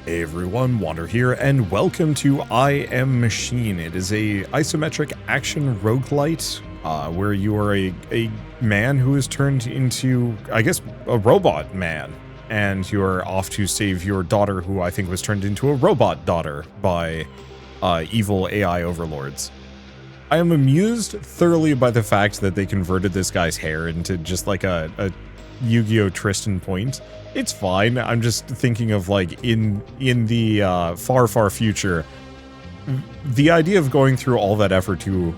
Hey everyone, Wander here, and welcome to I Am Machine. It is a isometric action roguelite, where you are a man who is turned into, I guess, a robot man. And you are off to save your daughter, who I think was turned into a robot daughter by evil AI overlords. I am amused thoroughly by the fact that they converted this guy's hair into just like a Yu-Gi-Oh! Tristan point. It's fine. I'm just thinking of like in the far future, the idea of going through all that effort to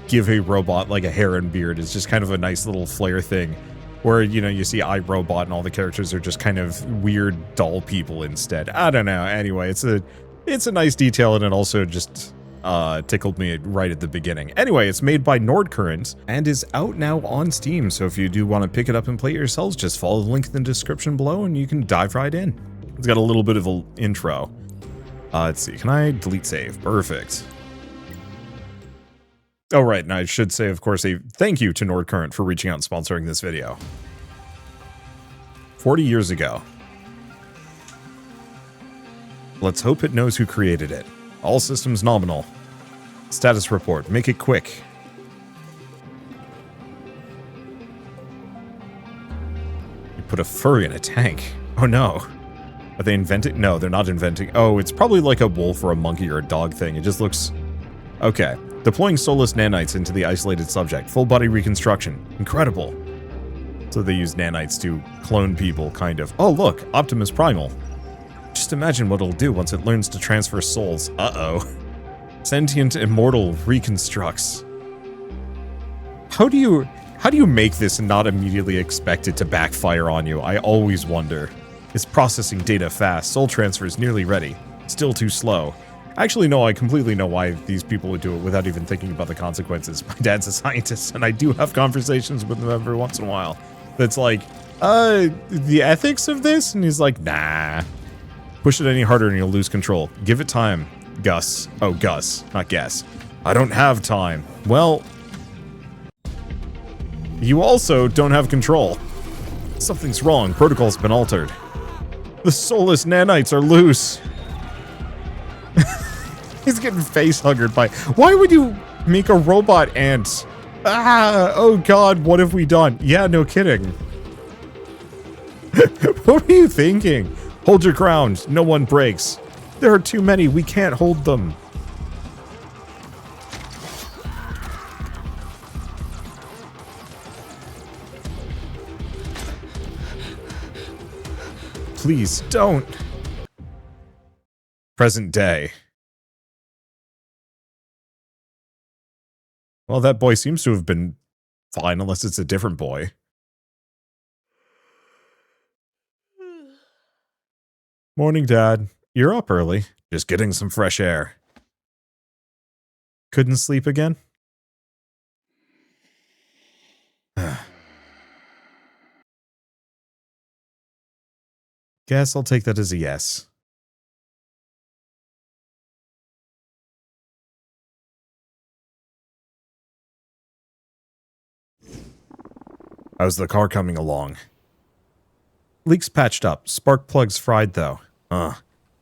give a robot like a hair and beard is just kind of a nice little flair thing, where you see iRobot and all the characters are just kind of weird doll people instead. I don't know. Anyway, it's a nice detail, and it also just tickled me right at the beginning. Anyway, it's made by Nordcurrent and is out now on Steam, so if you do want to pick it up and play it yourselves, just follow the link in the description below and you can dive right in. It's got a little bit of an intro. Let's see, can I delete save? Perfect. Oh right, and I should say, of course, a thank you to Nordcurrent for reaching out and sponsoring this video. 40 years ago. Let's hope it knows who created it. All systems nominal. Status report. Make it quick. You put a furry in a tank. Oh no. Are they inventing? No, they're not inventing. Oh, it's probably like a wolf or a monkey or a dog thing. It just looks... Okay. Deploying soulless nanites into the isolated subject. Full body reconstruction. Incredible. So they use nanites to clone people, kind of. Oh look, Optimus Primal. Just imagine what it'll do once it learns to transfer souls. Uh-oh. Sentient immortal reconstructs. How do you make this and not immediately expect it to backfire on you? I always wonder. It's processing data fast. Soul transfer is nearly ready. Still too slow. Actually, no, I completely know why these people would do it without even thinking about the consequences. My dad's a scientist, and I do have conversations with him every once in a while. That's like, the ethics of this? And he's like, nah. Push it any harder and you'll lose control. Give it time, Gus. Oh, Gus, not guess. I don't have time. Well, you also don't have control. Something's wrong. Protocol's been altered. The soulless nanites are loose. He's getting face-huggered by... Why would you make a robot ant? Ah, oh god, what have we done? Yeah, no kidding. What are you thinking? Hold your ground. No one breaks. There are too many. We can't hold them. Please don't. Present day. Well, that boy seems to have been fine, unless it's a different boy. Morning, Dad. You're up early. Just getting some fresh air. Couldn't sleep again? Guess I'll take that as a yes. How's the car coming along? Leaks patched up. Spark plugs fried, though. There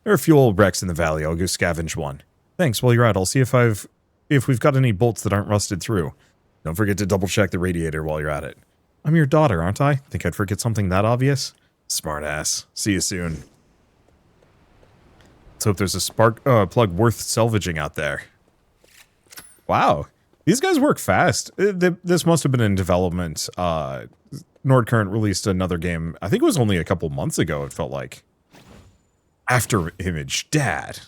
are a few old wrecks in the valley. I'll go scavenge one. Thanks. While you're out, I'll see if we've got any bolts that aren't rusted through. Don't forget to double-check the radiator while you're at it. I'm your daughter, aren't I? Think I'd forget something that obvious? Smart ass. See you soon. Let's hope there's a spark plug worth salvaging out there. Wow. These guys work fast. This must have been in development. Nordcurrent released another game. I think it was only a couple months ago, it felt like. After Image, Dad.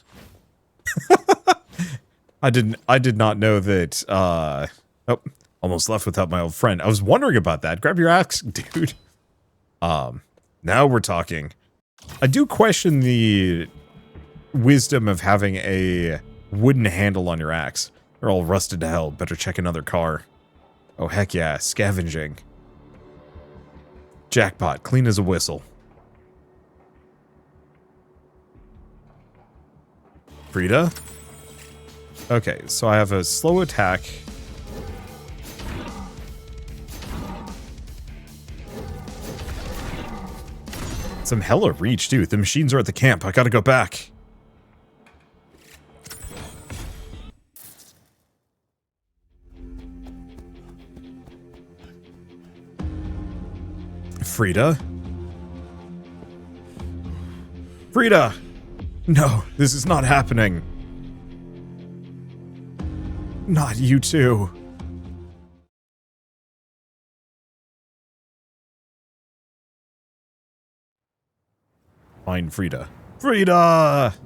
I did not know that, oh, almost left without my old friend. I was wondering about that. Grab your axe, dude. Now we're talking. I do question the wisdom of having a wooden handle on your axe. They're all rusted to hell. Better check another car. Oh, heck yeah. Scavenging. Jackpot. Clean as a whistle. Frida? Okay, so I have a slow attack. It's Some hella reach, dude. The machines are at the camp. I gotta go back. Frida? Frida! No, this is not happening. Not you too. Find Frida. Frida! Is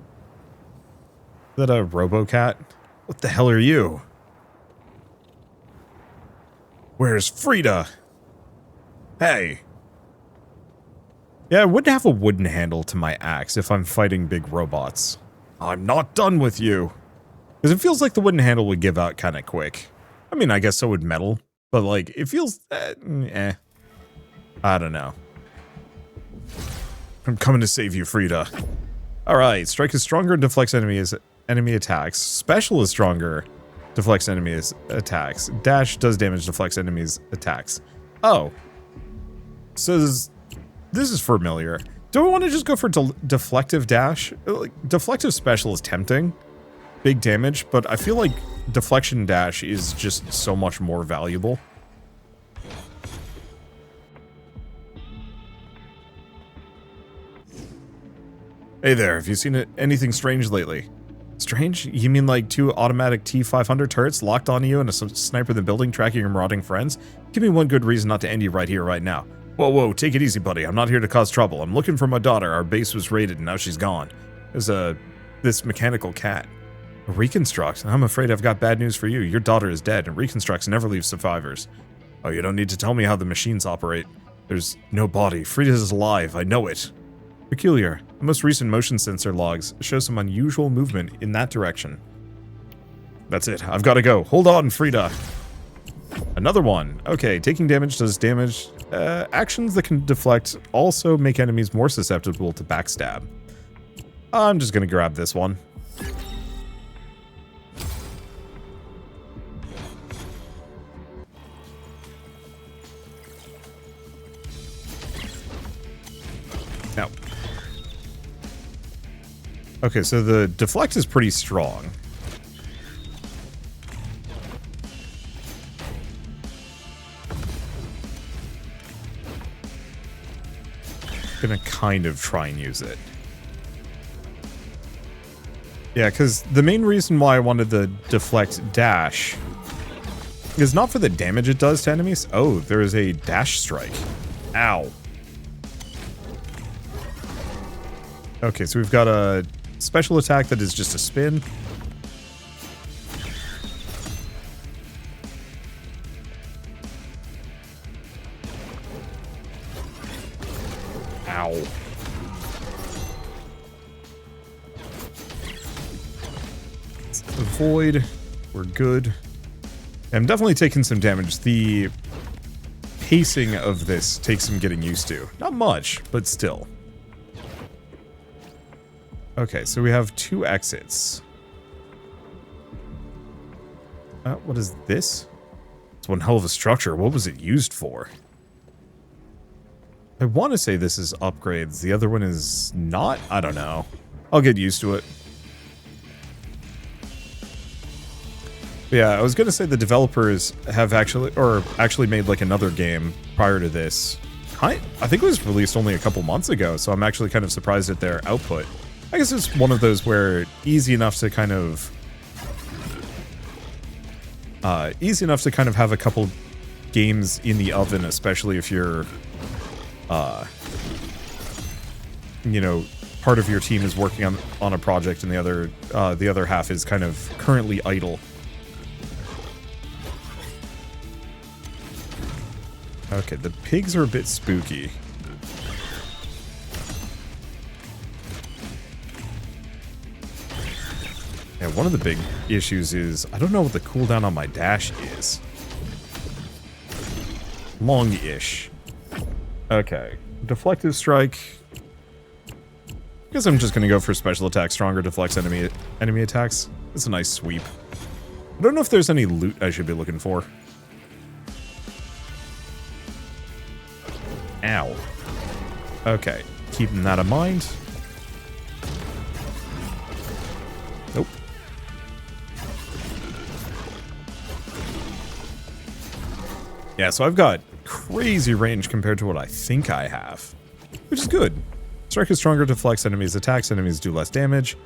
that a RoboCat? What the hell are you? Where's Frida? Hey. Yeah, I wouldn't have a wooden handle to my axe if I'm fighting big robots. I'm not done with you. Because it feels like the wooden handle would give out kind of quick. I mean, I guess so would metal. But, like, it feels... I don't know. I'm coming to save you, Frida. Alright, strike is stronger and deflects enemy attacks. Special is stronger, deflects enemies attacks. Dash does damage, deflects enemies attacks. Oh. So this is familiar. Do I want to just go for deflective dash? Like, deflective special is tempting. Big damage, but I feel like deflection dash is just so much more valuable. Hey there, have you seen anything strange lately? Strange? You mean like 2 automatic T-500 turrets locked onto you and a sniper in the building tracking your marauding friends? Give me one good reason not to end you right here, right now. Whoa, whoa, take it easy, buddy. I'm not here to cause trouble. I'm looking for my daughter. Our base was raided and now she's gone. There's this mechanical cat. Reconstruct? I'm afraid I've got bad news for you. Your daughter is dead, and reconstructs never leave survivors. Oh, you don't need to tell me how the machines operate. There's no body. Frida is alive. I know it. Peculiar. The most recent motion sensor logs show some unusual movement in that direction. That's it. I've got to go. Hold on, Frida. Another one. Okay, taking damage does damage. Actions that can deflect also make enemies more susceptible to backstab. I'm just going to grab this one. Now. Okay, so the deflect is pretty strong. Gonna kind of try and use it. Yeah, because the main reason why I wanted the deflect dash is not for the damage it does to enemies. Oh, there is a dash strike. Ow. Okay, so we've got a special attack that is just a spin. Ow. Let's avoid. We're good. I'm definitely taking some damage. The pacing of this takes some getting used to. Not much, but still. Okay, so we have 2 exits. What is this? It's one hell of a structure. What was it used for? I want to say this is upgrades. The other one is not? I don't know. I'll get used to it. Yeah, I was going to say the developers have actually made like another game prior to this. I think it was released only a couple months ago, so I'm actually kind of surprised at their output. I guess it's one of those where easy enough to kind of have a couple games in the oven, especially if you're, you know, part of your team is working on a project and the other half is kind of currently idle. Okay, the pigs are a bit spooky. Yeah, one of the big issues is I don't know what the cooldown on my dash is. Long-ish. Okay. Deflective strike. I guess I'm just gonna go for special attack. Stronger deflects enemy attacks. It's a nice sweep. I don't know if there's any loot I should be looking for. Ow. Okay. keeping that in mind. Nope. Yeah, so I've got crazy range compared to what I think I have, which is good. Strike is stronger, deflects enemies' attacks, enemies do less damage.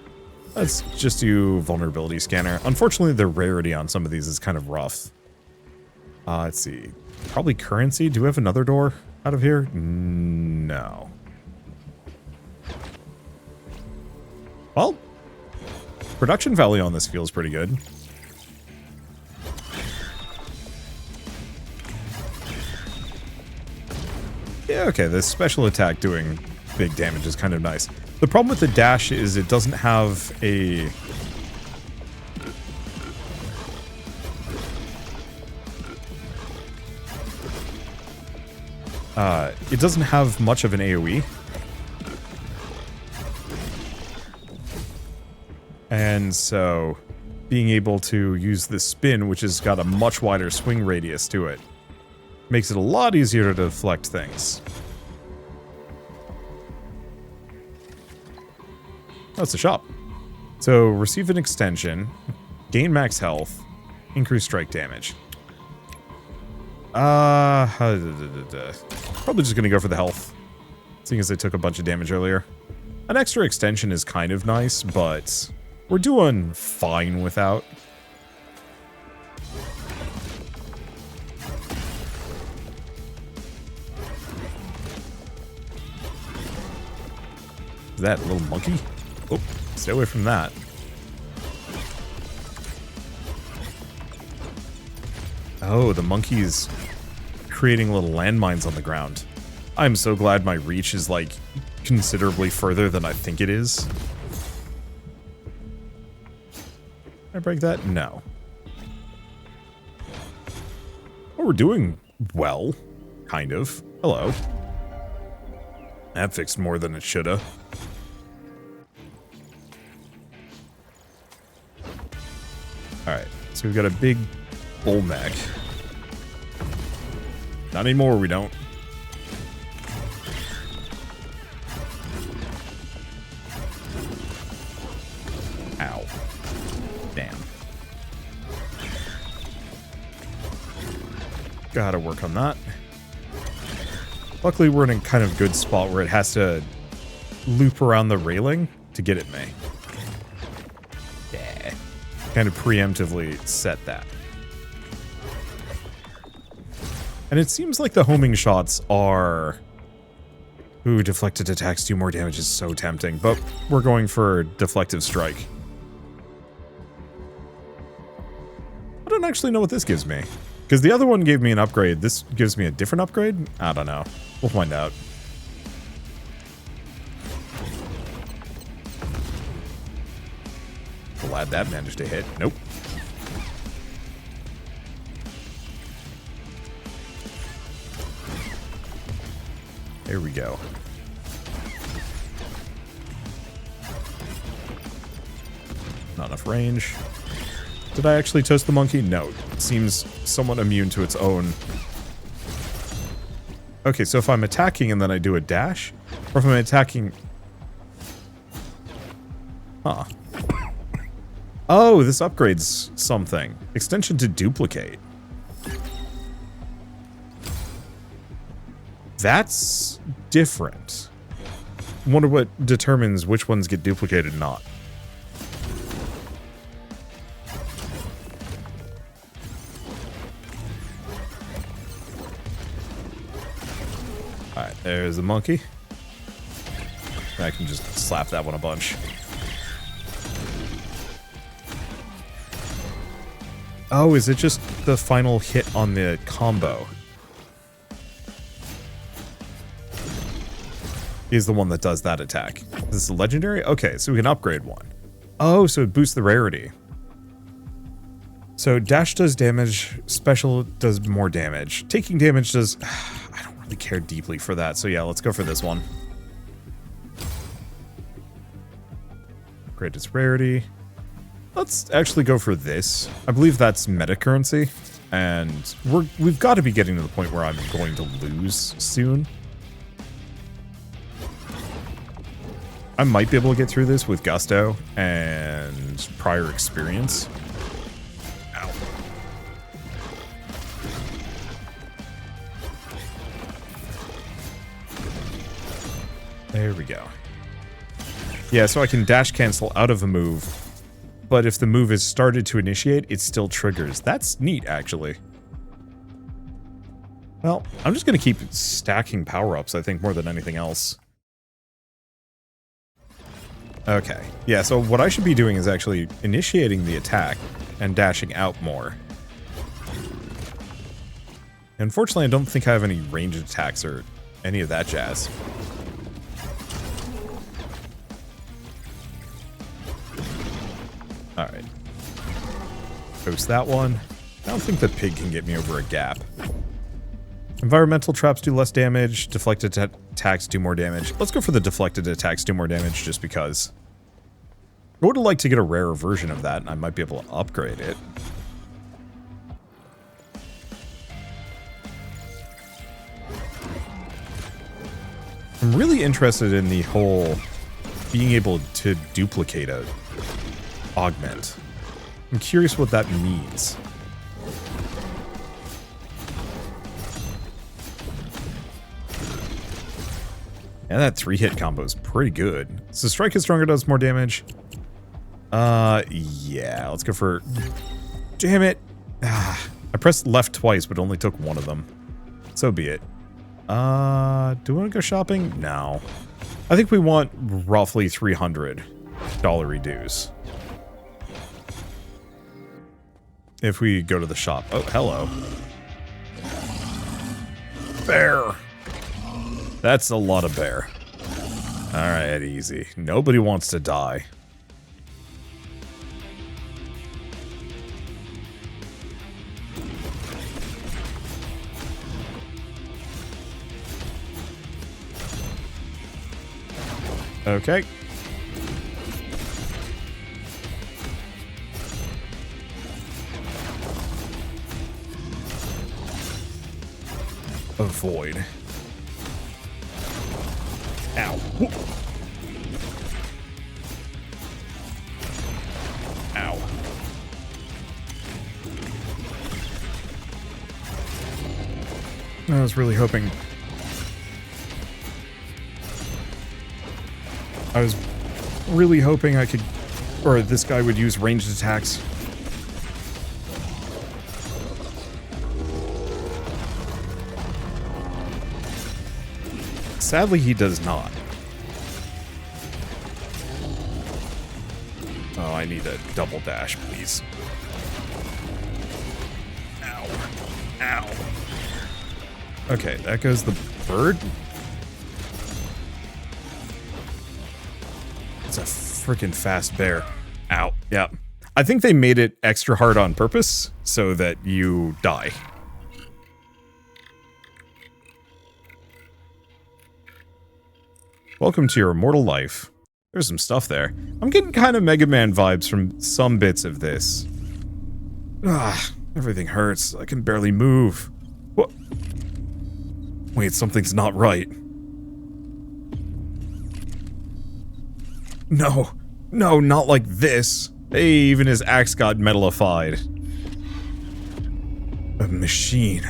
Let's just do vulnerability scanner. Unfortunately, the rarity on some of these is kind of rough. Let's see. Probably currency. Do we have another door out of here? No. Well, production value on this feels pretty good. Yeah, okay, this special attack doing big damage is kind of nice. The problem with the dash is it doesn't have a... it doesn't have much of an AoE. And so, being able to use the spin, which has got a much wider swing radius to it, makes it a lot easier to deflect things. Oh, it's a shop. So, receive an extension, gain max health, increase strike damage. Probably just gonna go for the health, seeing as I took a bunch of damage earlier. An extra extension is kind of nice, but we're doing fine without. Is that a little monkey? Oh, stay away from that. Oh, the monkey's creating little landmines on the ground. I'm so glad my reach is, like, considerably further than I think it is. Can I break that? No. Oh, we're doing well. Kind of. Hello. That fixed more than it shoulda. Alright, so we've got a big bull mech. Not anymore, we don't. Ow. Damn. Gotta work on that. Luckily, we're in a kind of good spot where it has to loop around the railing to get at me. Yeah. Kind of preemptively set that. And it seems like the homing shots are... Ooh, deflected attacks do more damage is so tempting, but we're going for deflective strike. I don't actually know what this gives me. Because the other one gave me an upgrade. This gives me a different upgrade? I don't know. We'll find out. Glad that managed to hit. Nope. There we go. Not enough range. Did I actually toast the monkey? No. It seems somewhat immune to its own. Okay, so if I'm attacking and then I do a dash, or if I'm attacking... Huh. Oh, this upgrades something. Extension to duplicate. That's different. Wonder what determines which ones get duplicated or not. Alright, there's the monkey. I can just slap that one a bunch. Oh, is it just the final hit on the combo? Is the one that does that attack. Is this a legendary? Okay, so we can upgrade one. Oh, so it boosts the rarity. So dash does damage, special does more damage. Taking damage does... I don't really care deeply for that, so yeah, let's go for this one. Upgrade its rarity. Let's actually go for this. I believe that's meta currency, and we've got to be getting to the point where I'm going to lose soon. I might be able to get through this with gusto and prior experience. Ow. There we go. Yeah, so I can dash cancel out of a move, but if the move is started to initiate, it still triggers. That's neat, actually. Well, I'm just going to keep stacking power-ups, I think, more than anything else. Okay. Yeah, so what I should be doing is actually initiating the attack and dashing out more. Unfortunately, I don't think I have any ranged attacks or any of that jazz. Alright. Post that one. I don't think the pig can get me over a gap. Environmental traps do less damage. Deflected attacks do more damage. Let's go for the deflected attacks do more damage just because. I would like to get a rarer version of that, and I might be able to upgrade it. I'm really interested in the whole being able to duplicate a augment. I'm curious what that means. Yeah, that 3-hit combo is pretty good. So Strike is Stronger does more damage. Yeah, let's go for... Damn it! I pressed left twice, but only took one of them. So be it. Do we want to go shopping? No. I think we want roughly $300 dues. If we go to the shop. Oh, hello. Bear! That's a lot of bear. Alright, easy. Nobody wants to die. Okay. Avoid. Ow. Whoop. Ow. I was really hoping... I could... Or this guy would use ranged attacks. Sadly, he does not. Oh, I need a double dash, please. Ow. Ow. Okay, that goes the bird. It's a freaking fast bear. Ow. Yeah. I think they made it extra hard on purpose so that you die. Welcome to your immortal life. There's some stuff there. I'm getting kind of Mega Man vibes from some bits of this. Everything hurts. I can barely move. What? Wait, something's not right. No. No, not like this. Hey, even his axe got metalified. A machine.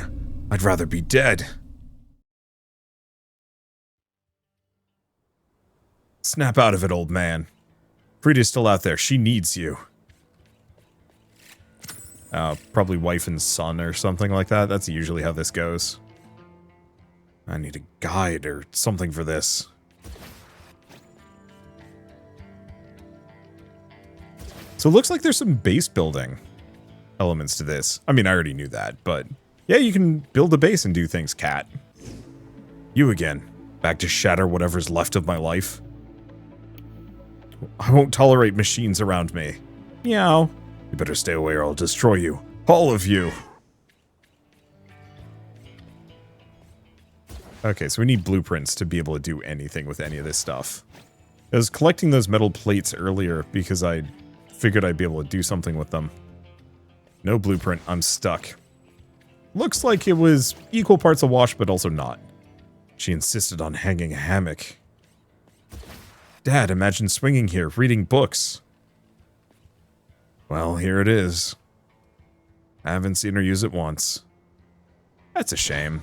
I'd rather be dead. Snap out of it, old man. Frida's still out there. She needs you. Probably wife and son or something like that. That's usually how this goes. I need a guide or something for this. So it looks like there's some base building elements to this. I mean, I already knew that, but... Yeah, you can build a base and do things, cat. You again. Back to shatter whatever's left of my life. I won't tolerate machines around me. Meow. You better stay away or I'll destroy you. All of you. Okay, so we need blueprints to be able to do anything with any of this stuff. I was collecting those metal plates earlier because I figured I'd be able to do something with them. No blueprint, I'm stuck. Looks like it was equal parts a wash, but also not. She insisted on hanging a hammock. Dad, imagine swinging here, reading books. Well, here it is. I haven't seen her use it once. That's a shame.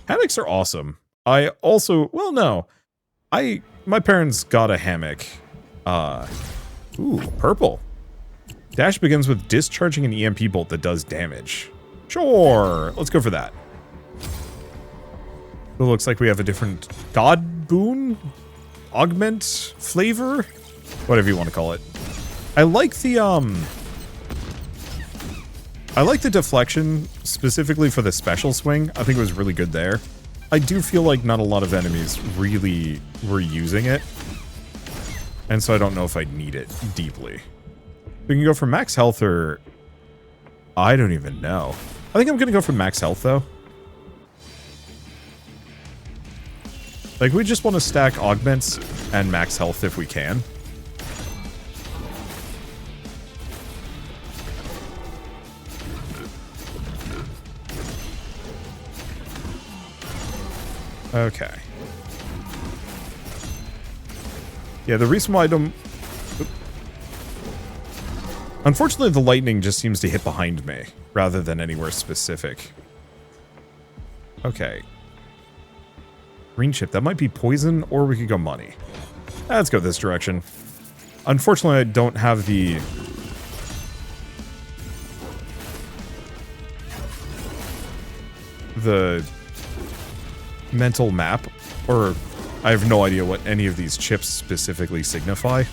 Hammocks are awesome. I also, well, no. My parents got a hammock. Ooh, purple. Dash begins with discharging an EMP bolt that does damage. Sure, let's go for that. It looks like we have a different god boon? Augment flavor? Whatever you want to call it. I like the deflection specifically for the special swing. I think it was really good there. I do feel like not a lot of enemies really were using it. And so I don't know if I'd need it deeply. We can go for max health or... I don't even know. I think I'm going to go for max health though. Like, we just want to stack augments and max health if we can. Okay. Yeah, the reason why I don't... Unfortunately, the lightning just seems to hit behind me, rather than anywhere specific. Okay. Green chip, that might be poison, or we could go money. Let's go this direction. Unfortunately, I don't have the... mental map, or I have no idea what any of these chips specifically signify.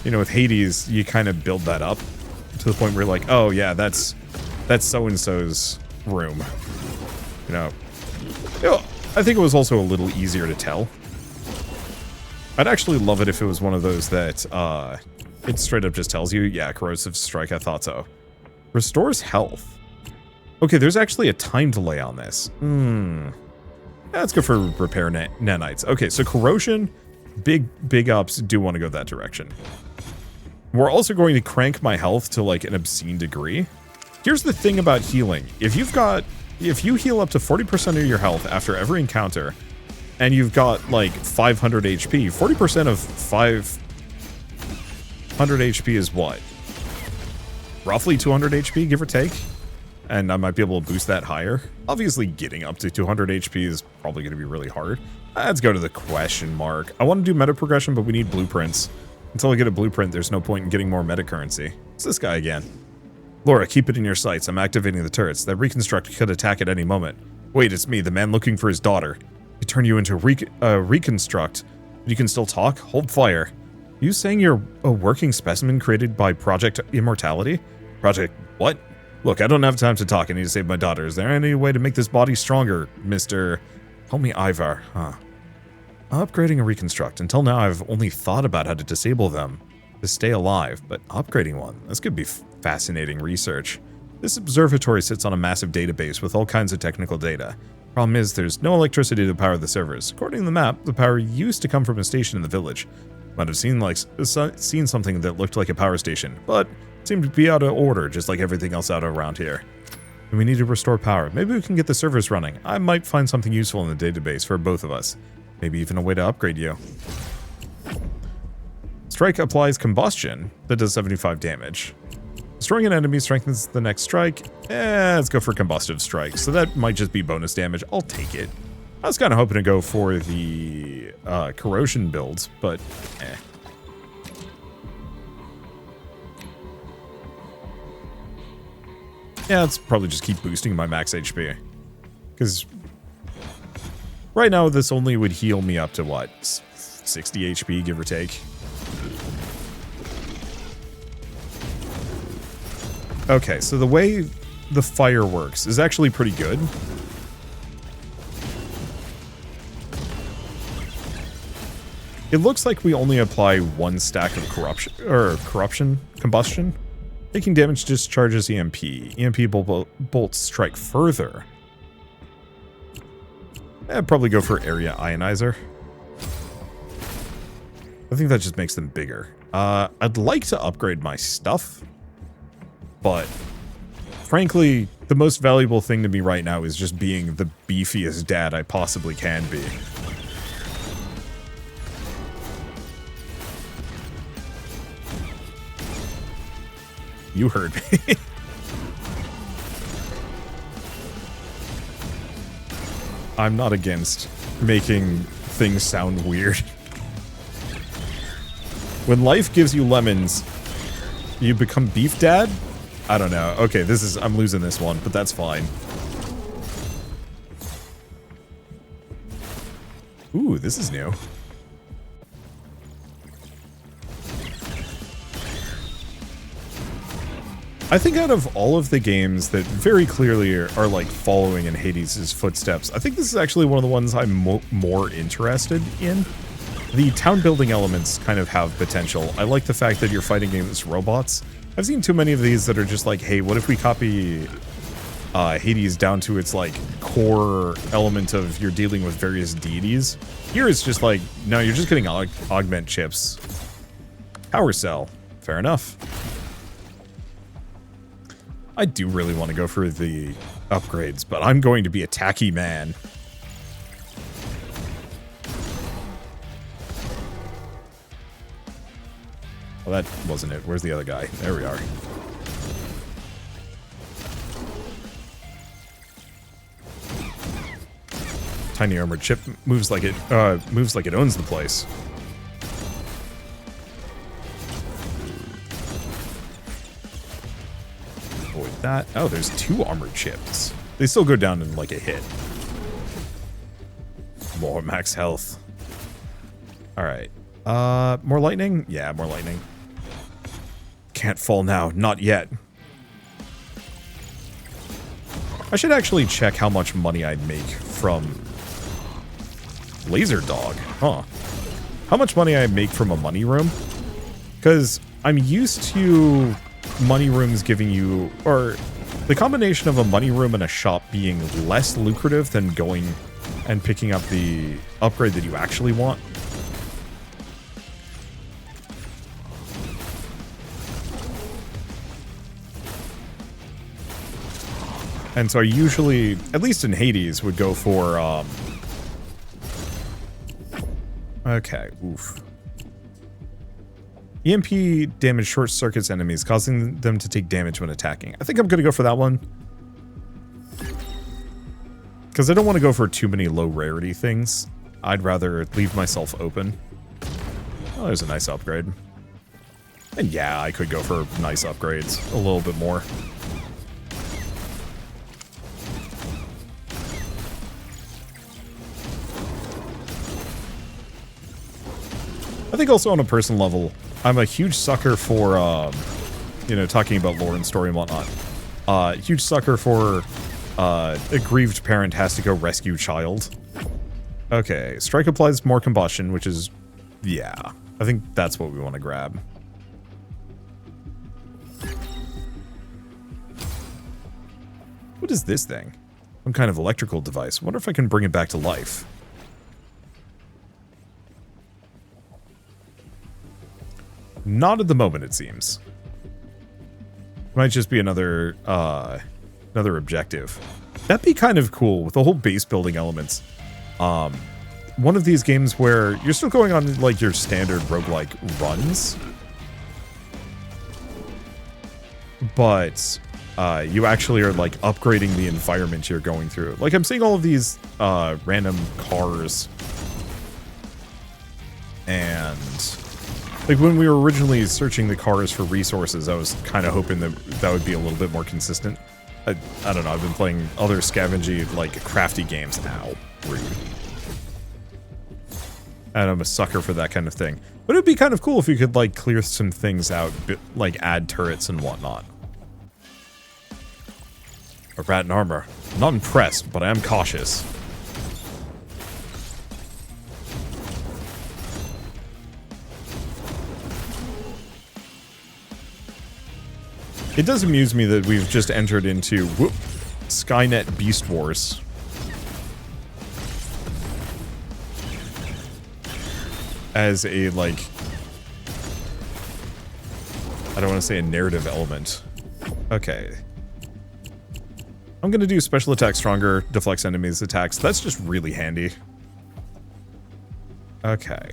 You know, with Hades, you kind of build that up to the point where you're like, oh yeah, that's so-and-so's room. You know, I think it was also a little easier to tell. I'd actually love it if it was one of those that it straight up just tells you, yeah, corrosive strike, I thought so. Restores health. Okay, there's actually a time delay on this. Let's go for repair nanites. Okay, so corrosion, big ups, do want to go that direction. We're also going to crank my health to like an obscene degree. Here's the thing about healing. If you heal up to 40% of your health after every encounter, and you've got like 500 HP, 40% of 500 HP is what? Roughly 200 HP, give or take? And I might be able to boost that higher. Obviously, getting up to 200 HP is probably going to be really hard. Let's go to the question mark. I want to do meta progression, but we need blueprints. Until I get a blueprint, there's no point in getting more meta currency. It's this guy again. Laura, keep it in your sights. I'm activating the turrets. That reconstruct could attack at any moment. Wait, it's me, the man looking for his daughter. I turn you into reconstruct. But you can still talk? Hold fire. Are you saying you're a working specimen created by Project Immortality? Project what? Look, I don't have time to talk. I need to save my daughter. Is there any way to make this body stronger, Mr. Call me Ivar, huh? Upgrading a reconstruct. Until now, I've only thought about how to disable them to stay alive, but upgrading one, this could be fascinating research. This observatory sits on a massive database with all kinds of technical data. Problem is, there's no electricity to power the servers. According to the map, the power used to come from a station in the village. Might have seen something that looked like a power station, but seemed to be out of order, just like everything else out around here. And we need to restore power. Maybe we can get the servers running. I might find something useful in the database for both of us. Maybe even a way to upgrade you. Strike applies combustion that does 75 damage. Destroying an enemy strengthens the next strike. Let's go for combustive strike. So that might just be bonus damage. I'll take it. I was kind of hoping to go for the corrosion builds, but yeah, let's probably just keep boosting my max HP. Because right now, this only would heal me up to, what, 60 HP, give or take? Okay, so the way the fire works is actually pretty good. It looks like we only apply one stack of combustion. Taking damage discharges EMP. EMP bolts strike further. I'd probably go for area ionizer. I think that just makes them bigger. I'd like to upgrade my stuff, but frankly, the most valuable thing to me right now is just being the beefiest dad I possibly can be. You heard me. I'm not against making things sound weird. When life gives you lemons, you become beef dad? I don't know. Okay, I'm losing this one, but that's fine. Ooh, this is new. I think out of all of the games that very clearly are like following in Hades' footsteps, I think this is actually one of the ones I'm more interested in. The town building elements kind of have potential. I like the fact that you're fighting against robots. I've seen too many of these that are just like, hey, what if we copy Hades down to its like core element of you're dealing with various deities? Here it's just like, no, you're just getting augment chips. Power cell. Fair enough. I do really want to go for the upgrades, but I'm going to be a tacky man. Well, that wasn't it. Where's the other guy? There we are. Tiny armored chip moves like it owns the place. Avoid that. Oh, there's 2 armored chips. They still go down in like a hit. More max health. All right. More lightning? Yeah, more lightning. Can't fall now. Not yet. I should actually check how much money I'd make from Laser Dog. Huh. How much money I make from a money room? Because I'm used to money rooms giving you, or the combination of a money room and a shop being less lucrative than going and picking up the upgrade that you actually want. And so I usually, at least in Hades, would go for, okay, oof. EMP damage short circuits enemies, causing them to take damage when attacking. I think I'm going to go for that one. Because I don't want to go for too many low rarity things. I'd rather leave myself open. Oh, there's a nice upgrade. And yeah, I could go for nice upgrades. A little bit more. I think also on a personal level, I'm a huge sucker for, you know, talking about lore and story and whatnot. Huge sucker for a grieved parent has to go rescue child. Okay, strike applies more combustion, which is, yeah, I think that's what we want to grab. What is this thing? Some kind of electrical device. I wonder if I can bring it back to life. Not at the moment, it seems. Might just be another objective. That'd be kind of cool with the whole base building elements. One of these games where you're still going on like your standard roguelike runs, but you actually are like upgrading the environment you're going through. Like I'm seeing all of these random cars, and like when we were originally searching the cars for resources, I was kind of hoping that that would be a little bit more consistent. I don't know, I've been playing other scavengey, like crafty games now. Rude. And I'm a sucker for that kind of thing. But it'd be kind of cool if you could like clear some things out, like add turrets and whatnot. A rat in armor. Not impressed, but I am cautious. It does amuse me that we've just entered into Skynet Beast Wars. As a, like, I don't want to say a narrative element. Okay. I'm going to do special attack stronger, deflects enemies' attacks. That's just really handy. Okay.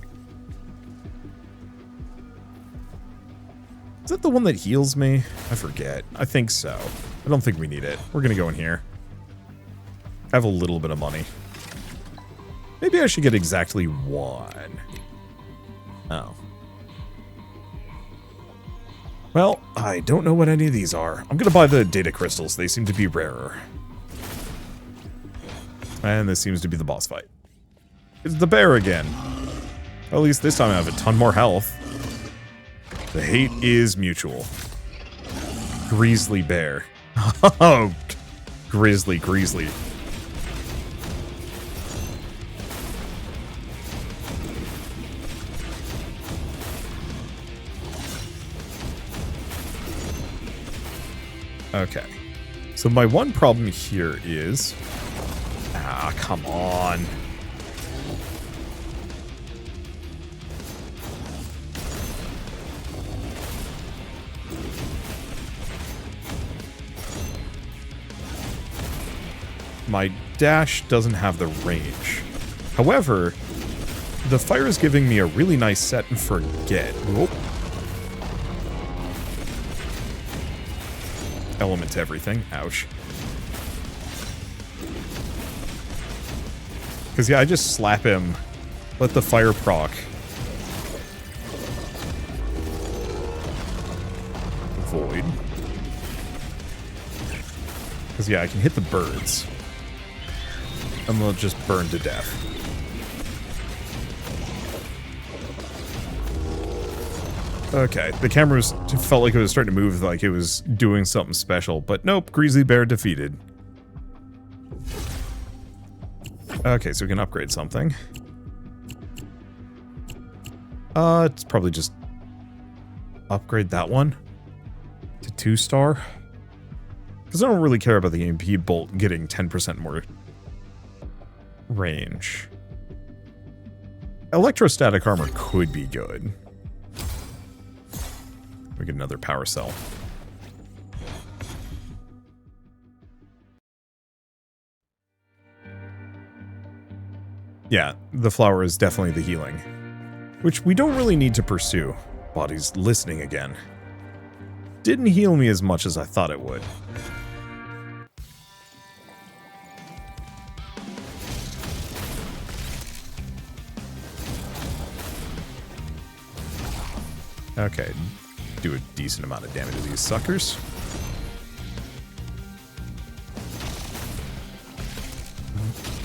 Is that the one that heals me? I forget. I think so. I don't think we need it. We're gonna go in here. I have a little bit of money. Maybe I should get exactly one. Oh. Well, I don't know what any of these are. I'm gonna buy the data crystals. They seem to be rarer. And this seems to be the boss fight. It's the bear again. At least this time I have a ton more health. The hate is mutual. Grizzly bear. Oh, grizzly. Okay. So my one problem here is... Ah, come on. My dash doesn't have the range. However, the fire is giving me a really nice set and forget. Whoop. Element to everything. Ouch. Because, yeah, I just slap him. Let the fire proc. Void. Because, yeah, I can hit the birds. And they'll just burn to death. Okay, the camera felt like it was starting to move like it was doing something special, but nope, Grizzly Bear defeated. Okay, so we can upgrade something. It's probably just upgrade that one to 2-star. Because I don't really care about the EMP bolt getting 10% more range. Electrostatic armor could be good. We get another power cell. Yeah, the flower is definitely the healing. Which we don't really need to pursue. Body's listening again. Didn't heal me as much as I thought it would. Okay, do a decent amount of damage to these suckers.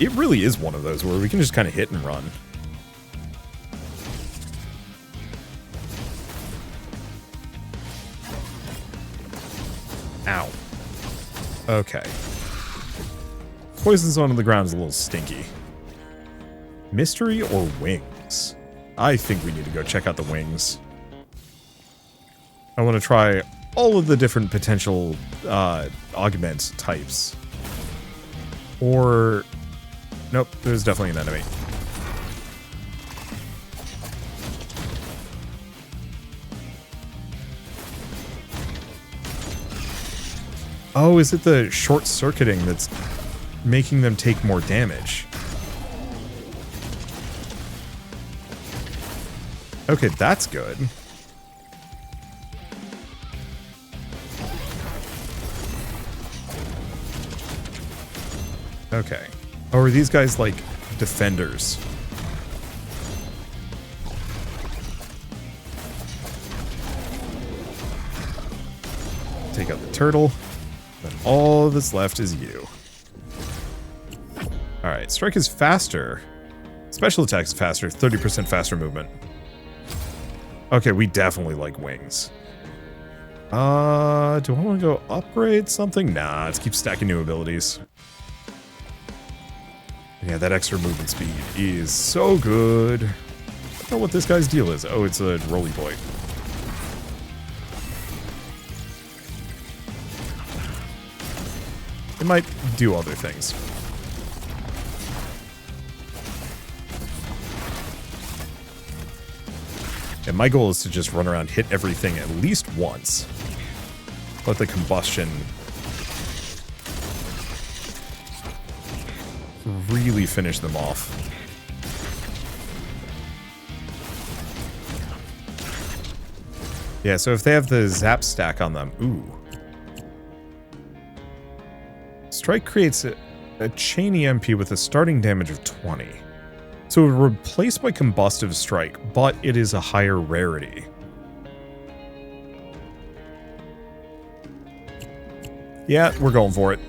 It really is one of those where we can just kind of hit and run. Ow. Okay. Poison zone on the ground is a little stinky. Mystery or wings? I think we need to go check out the wings. I want to try all of the different potential augment types. Or... Nope, there's definitely an enemy. Oh, is it the short-circuiting that's making them take more damage? Okay, that's good. Okay. Oh, are these guys like defenders? Take out the turtle. Then all that's left is you. Alright, strike is faster. Special attack is faster, 30% faster movement. Okay, we definitely like wings. Do I want to go upgrade something? Nah, let's keep stacking new abilities. Yeah, that extra movement speed is so good. I don't know what this guy's deal is. Oh, it's a roly boy. It might do other things. And my goal is to just run around, hit everything at least once. Let the combustion really finish them off. Yeah, so if they have the zap stack on them, ooh. Strike creates a chain EMP with a starting damage of 20. So it would replace my combustive strike, but it is a higher rarity. Yeah, we're going for it.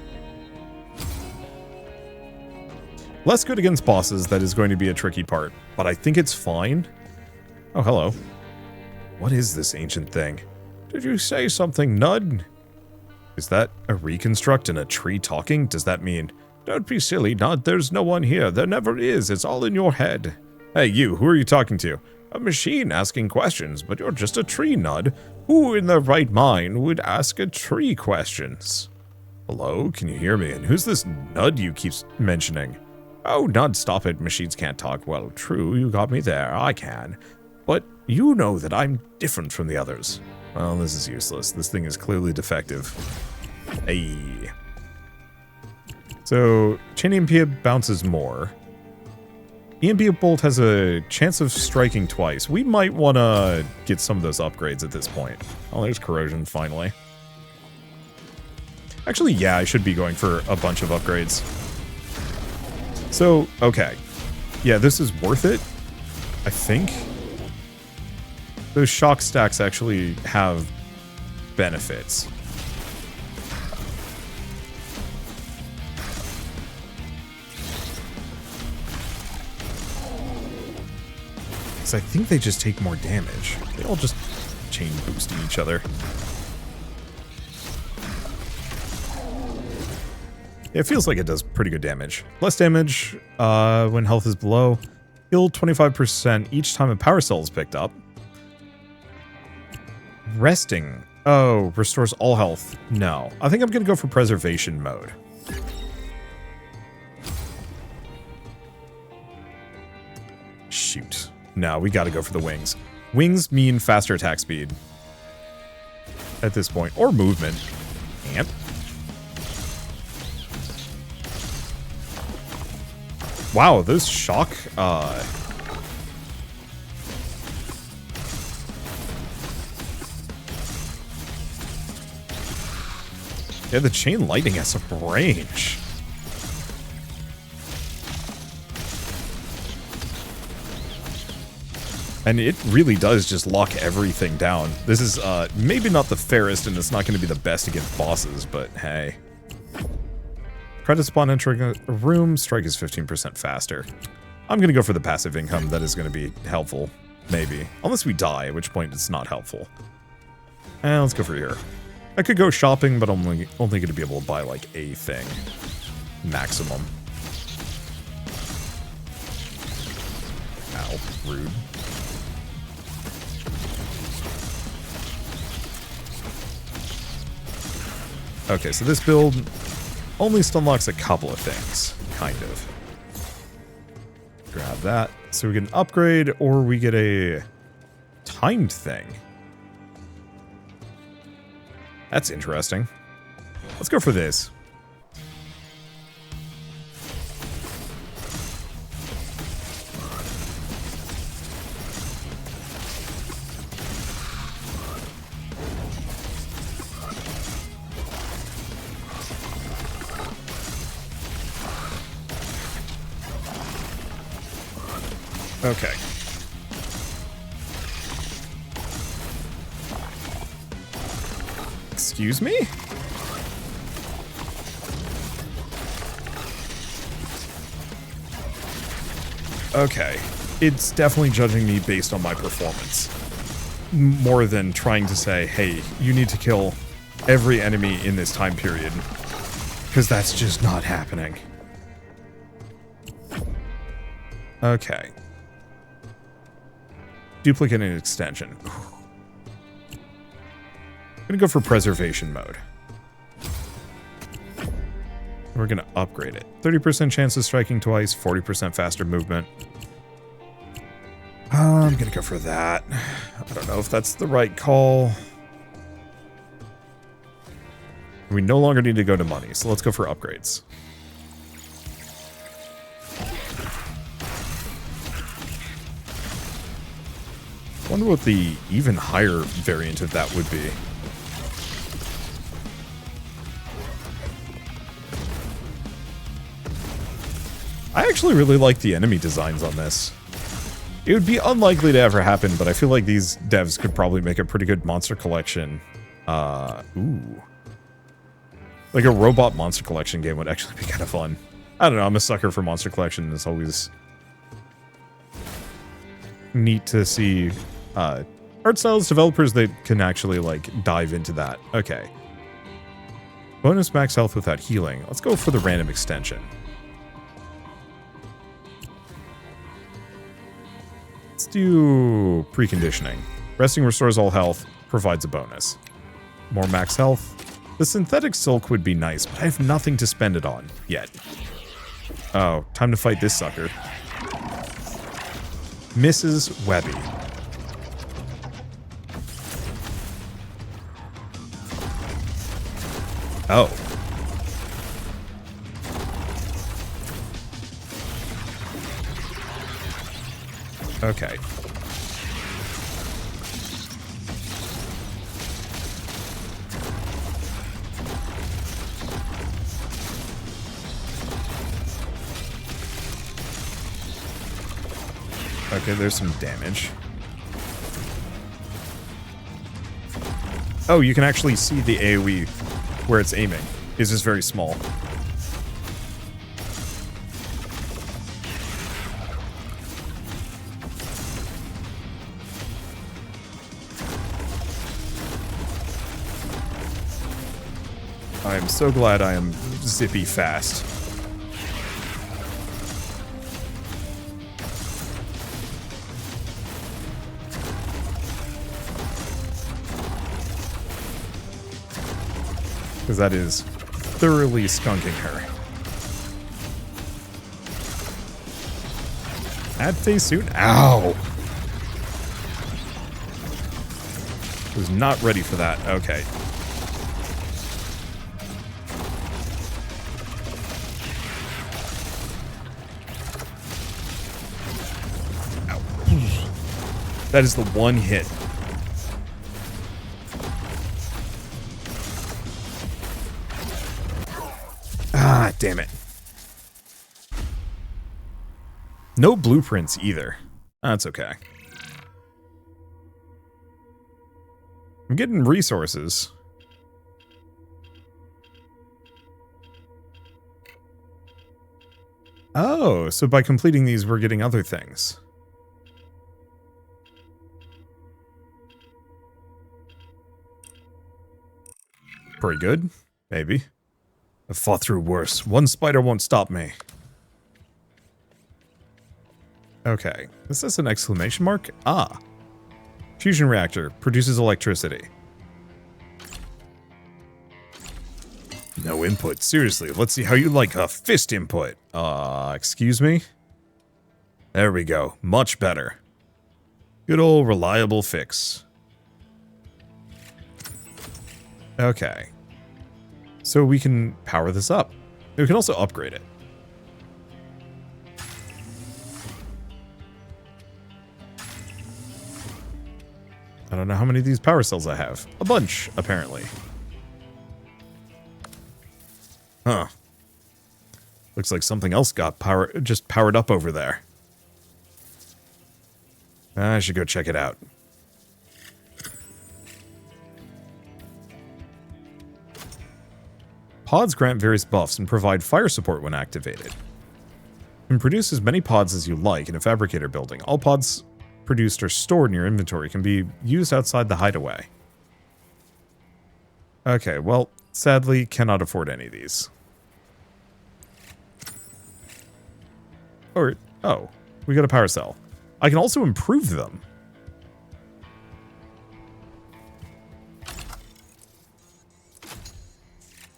Less good against bosses, that is going to be a tricky part, but I think it's fine. Oh, hello. What is this ancient thing? Did you say something, Nud? Is that a reconstruct and a tree talking? Does that mean, don't be silly, Nud, there's no one here, there never is, it's all in your head. Hey, you, who are you talking to? A machine asking questions, but you're just a tree, Nud. Who in their right mind would ask a tree questions? Hello, can you hear me? And who's this Nud you keep mentioning? Oh, Nud, stop it, machines can't talk. Well, true, you got me there, I can. But you know that I'm different from the others. Well, this is useless. This thing is clearly defective. Hey. So, chain EMP bounces more. EMP Bolt has a chance of striking twice. We might want to get some of those upgrades at this point. Oh, there's corrosion, finally. Actually, yeah, I should be going for a bunch of upgrades. So, okay. Yeah, this is worth it, I think. Those shock stacks actually have benefits. Because I think they just take more damage. They all just chain boosting each other. It feels like it does pretty good damage. Less damage when health is below. Heal 25% each time a power cell is picked up. Resting. Oh, restores all health. No. I think I'm going to go for preservation mode. Shoot. No, we got to go for the wings. Wings mean faster attack speed. At this point. Or movement. Yep. Wow, those shock, yeah, the chain lightning has some range. And it really does just lock everything down. This is, maybe not the fairest, and it's not going to be the best against bosses, but hey. Credits upon entering a room, strike is 15% faster. I'm going to go for the passive income. That is going to be helpful. Maybe. Unless we die, at which point it's not helpful. Let's go for here. I could go shopping, but I'm only going to be able to buy, like, a thing. Maximum. Ow. Rude. Okay, so this build only unlocks a couple of things, kind of. Grab that. So we get an upgrade, or we get a timed thing. That's interesting. Let's go for this. Okay. Excuse me? Okay. It's definitely judging me based on my performance. More than trying to say, hey, you need to kill every enemy in this time period. Because that's just not happening. Okay. Duplicate and extension. I'm gonna go for preservation mode. We're gonna upgrade it. 30% chance of striking twice, 40% faster movement. I'm gonna go for that. I don't know if that's the right call. We no longer need to go to money, so let's go for upgrades. wonder what the even higher variant of that would be. I actually really like the enemy designs on this. It would be unlikely to ever happen, but I feel like these devs could probably make a pretty good monster collection. Ooh. Like a robot monster collection game would actually be kind of fun. I don't know, I'm a sucker for monster collection. It's always neat to see art styles developers that can actually like dive into that. Okay. Bonus max health without healing. Let's go for the random extension. Let's do preconditioning. Resting restores all health, provides a bonus. More max health. The synthetic silk would be nice, but I have nothing to spend it on yet. Oh, time to fight this sucker. Mrs. Webby. Oh. Okay. Okay, there's some damage. Oh, you can actually see the AoE where it's aiming. It's just very small. I am so glad I am zippy fast. Because that is thoroughly skunking her. Add face suit? Ow! Was not ready for that. Okay. Ow. That is the one hit. Ah, damn it. No blueprints either. That's okay. I'm getting resources. Oh, so by completing these, we're getting other things. Pretty good, maybe. I've fought through worse. One spider won't stop me. Okay, this is an exclamation mark? Ah. Fusion reactor produces electricity. No input. Seriously, let's see how you like a fist input. Excuse me? There we go. Much better. Good old reliable fix. Okay. So we can power this up. We can also upgrade it. I don't know how many of these power cells I have. A bunch, apparently. Huh. Looks like something else got just powered up over there. I should go check it out. Pods grant various buffs and provide fire support when activated. You can produce as many pods as you like in a fabricator building. All pods produced or stored in your inventory can be used outside the hideaway. Okay, well, sadly, cannot afford any of these. Or, oh, we got a power cell. I can also improve them.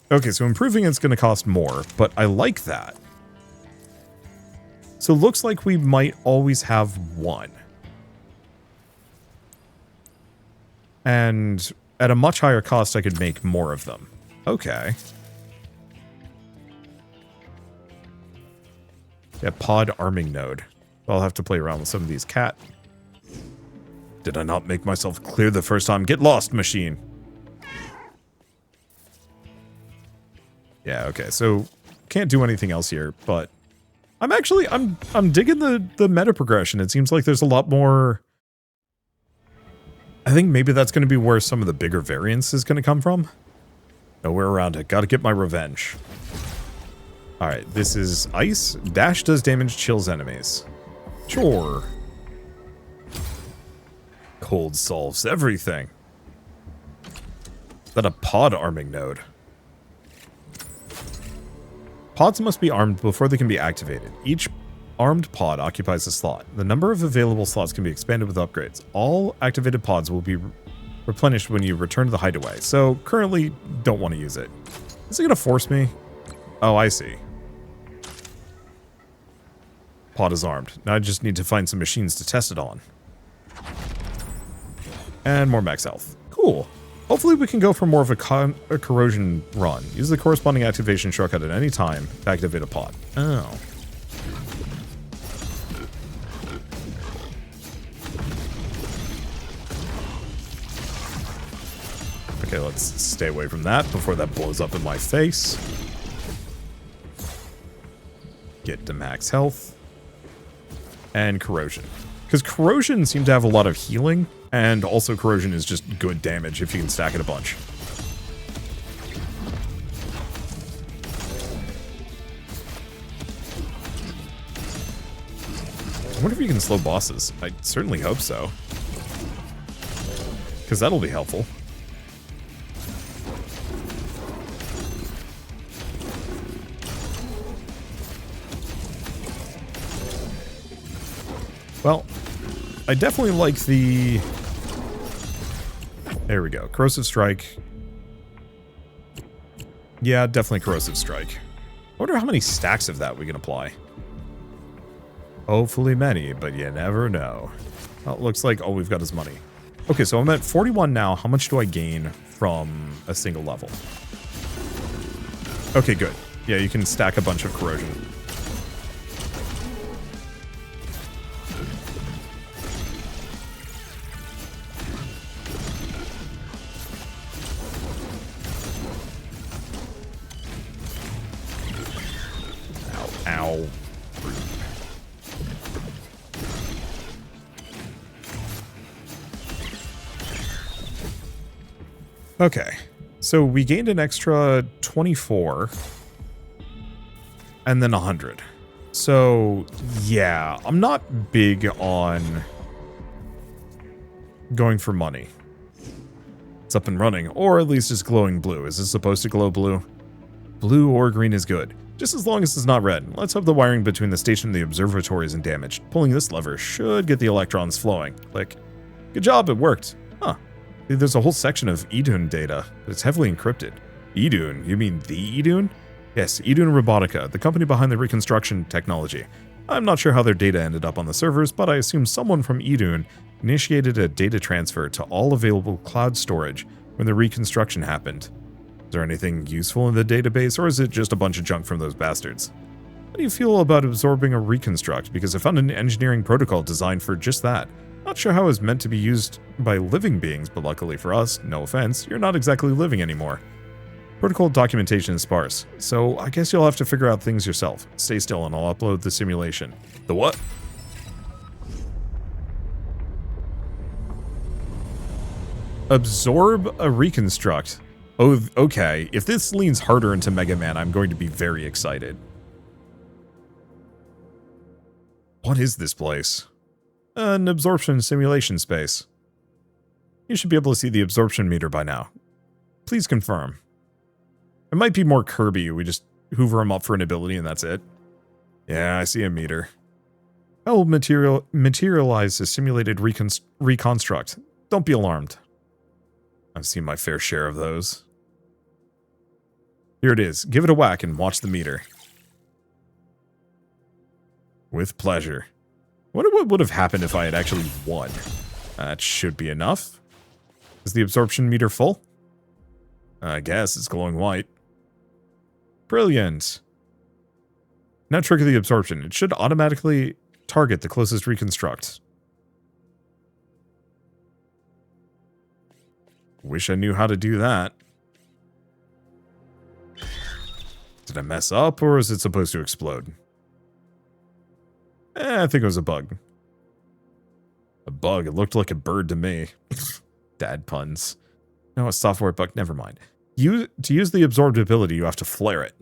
Okay, so improving it's going to cost more, but I like that. So it looks like we might always have one. And at a much higher cost, I could make more of them. Okay. Yeah, pod arming node. I'll have to play around with some of these cat Did I not make myself clear the first time? Get lost, machine. Yeah, okay, so can't do anything else here, but I'm digging the meta progression. It seems like there's a lot more. I think maybe that's going to be where some of the bigger variance is going to come from. Nowhere around it. Got to get my revenge. All right, this is ice. Dash does damage, chills enemies. Sure. Cold solves everything. Is that a pod arming node? Pods must be armed before they can be activated. Each armed pod occupies a slot. The number of available slots can be expanded with upgrades. All activated pods will be replenished when you return to the hideaway. So currently, don't want to use it. Is it going to force me? Oh, I see. Pod is armed. Now I just need to find some machines to test it on. And more max health. Cool. Hopefully we can go for more of a corrosion run. Use the corresponding activation shortcut at any time to activate a pod. Oh. Okay, let's stay away from that before that blows up in my face. Get to max health. And corrosion. Because corrosion seems to have a lot of healing, and also corrosion is just good damage if you can stack it a bunch. I wonder if you can slow bosses. I certainly hope so. Because that'll be helpful. Well, I definitely like the... There we go. Corrosive Strike. Yeah, definitely Corrosive Strike. I wonder how many stacks of that we can apply. Hopefully many, but you never know. Well, it looks like all we've got is money. Okay, so I'm at 41 now. How much do I gain from a single level? Okay, good. Yeah, you can stack a bunch of corrosion. Ow. Okay, so we gained an extra 24 and then 100. So, yeah, I'm not big on going for money. It's up and running, or at least it's glowing blue. Is this supposed to glow blue? Blue or green is good, just as long as it's not red. Let's hope the wiring between the station and the observatory isn't damaged. Pulling this lever should get the electrons flowing. Click. Good job, it worked. Huh. There's a whole section of Idun data, but it's heavily encrypted. Idun? You mean the Idun? Yes, Idun Robotica, the company behind the reconstruction technology. I'm not sure how their data ended up on the servers, but I assume someone from Idun initiated a data transfer to all available cloud storage when the reconstruction happened. Is there anything useful in the database, or is it just a bunch of junk from those bastards? How do you feel about absorbing a reconstruct? Because I found an engineering protocol designed for just that. Not sure how it was meant to be used by living beings, but luckily for us, no offense, you're not exactly living anymore. Protocol documentation is sparse, so I guess you'll have to figure out things yourself. Stay still and I'll upload the simulation. The what? Absorb a reconstruct. Oh, okay. If this leans harder into Mega Man, I'm going to be very excited. What is this place? An absorption simulation space. You should be able to see the absorption meter by now. Please confirm. It might be more Kirby. We just hoover him up for an ability and that's it. Yeah, I see a meter. I will materialize a simulated reconstruct. Don't be alarmed. I've seen my fair share of those. Here it is. Give it a whack and watch the meter. With pleasure. I wonder what would have happened if I had actually won. That should be enough. Is the absorption meter full? I guess it's glowing white. Brilliant. Now trigger the absorption. It should automatically target the closest reconstruct. Wish I knew how to do that. Did I mess up, or is it supposed to explode? I think it was a bug. A bug? It looked like a bird to me. Dad puns. No, a software bug. Never mind. To use the absorbed ability, you have to flare it.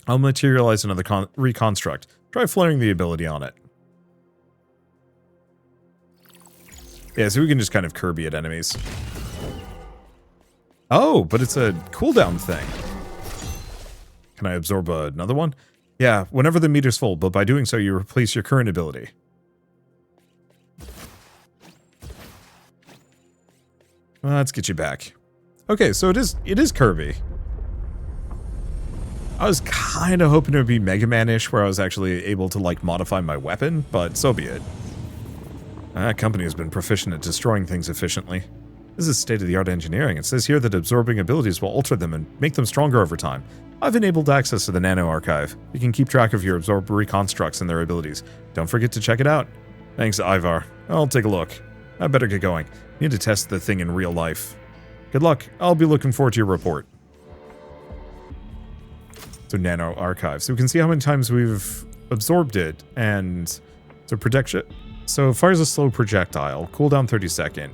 I'll materialize another reconstruct. Try flaring the ability on it. Yeah, so we can just kind of Kirby at enemies. Oh, but it's a cooldown thing. Can I absorb another one? Yeah, whenever the meter's full, but by doing so, you replace your current ability. Well, let's get you back. Okay, so it is Kirby. I was kind of hoping it would be Mega Man-ish, where I was actually able to, like, modify my weapon, but so be it. That company has been proficient at destroying things efficiently. This is state-of-the-art engineering. It says here that absorbing abilities will alter them and make them stronger over time. I've enabled access to the Nano Archive. You can keep track of your absorbed reconstructs and their abilities. Don't forget to check it out. Thanks, Ivar. I'll take a look. I better get going. Need to test the thing in real life. Good luck. I'll be looking forward to your report. So Nano Archive. So we can see how many times we've absorbed it, and so protection. So fires a slow projectile. Cooldown 30-second.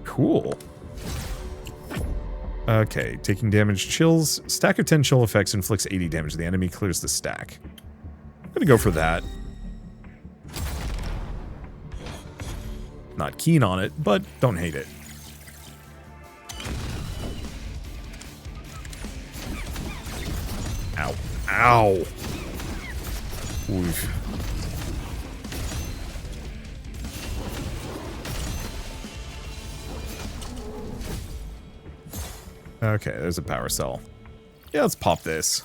Cool. Okay, taking damage chills. Stack of 10 chill effects inflicts 80 damage. The enemy clears the stack. I'm gonna go for that. Not keen on it, but don't hate it. Ow. Ow. Oof. Okay, there's a power cell. Yeah, let's pop this.